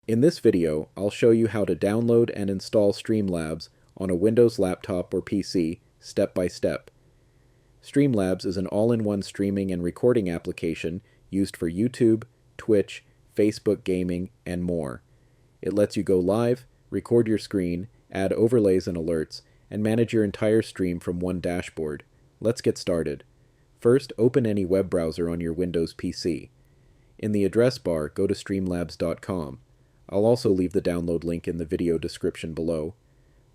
In this video, I'll show you how to download and install Streamlabs on a Windows laptop or PC, step by step. Streamlabs is an all-in-one streaming and recording application used for YouTube, Twitch, Facebook gaming, and more. It lets you go live, record your screen, add overlays and alerts, and manage your entire stream from one dashboard. Let's get started. First, open any web browser on your Windows PC. In the address bar, go to streamlabs.com. I'll also leave the download link in the video description below.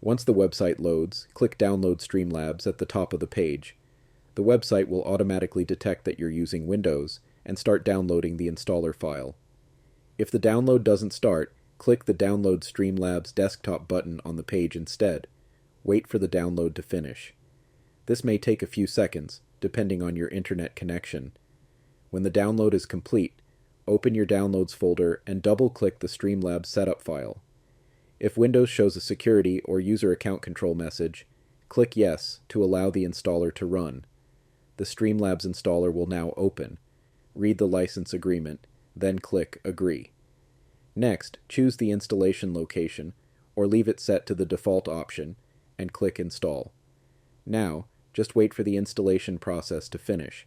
Once the website loads, click Download Streamlabs at the top of the page. The website will automatically detect that you're using Windows and start downloading the installer file. If the download doesn't start, click the Download Streamlabs desktop button on the page instead. Wait for the download to finish. This may take a few seconds, depending on your internet connection. When the download is complete, open your Downloads folder and double-click the Streamlabs setup file. If Windows shows a security or user account control message, click Yes to allow the installer to run. The Streamlabs installer will now open. Read the license agreement, then click Agree. Next, choose the installation location, or leave it set to the default option, and click Install. Now, just wait for the installation process to finish.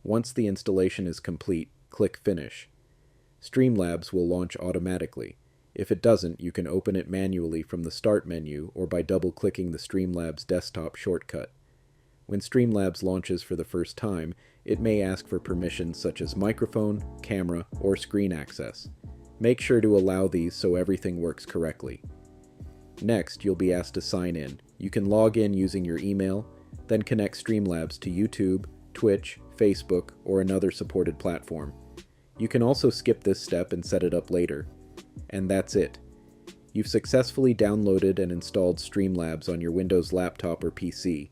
Once the installation is complete, click Finish. Streamlabs will launch automatically. If it doesn't, you can open it manually from the Start menu or by double-clicking the Streamlabs desktop shortcut. When Streamlabs launches for the first time, it may ask for permissions such as microphone, camera, or screen access. Make sure to allow these so everything works correctly. Next, you'll be asked to sign in. You can log in using your email, then connect Streamlabs to YouTube, Twitch, Facebook, or another supported platform. You can also skip this step and set it up later. And that's it. You've successfully downloaded and installed Streamlabs on your Windows laptop or PC.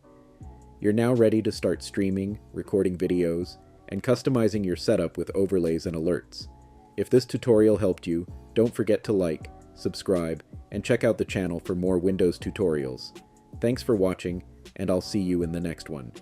You're now ready to start streaming, recording videos, and customizing your setup with overlays and alerts. If this tutorial helped you, don't forget to like, subscribe, and check out the channel for more Windows tutorials. Thanks for watching, and I'll see you in the next one.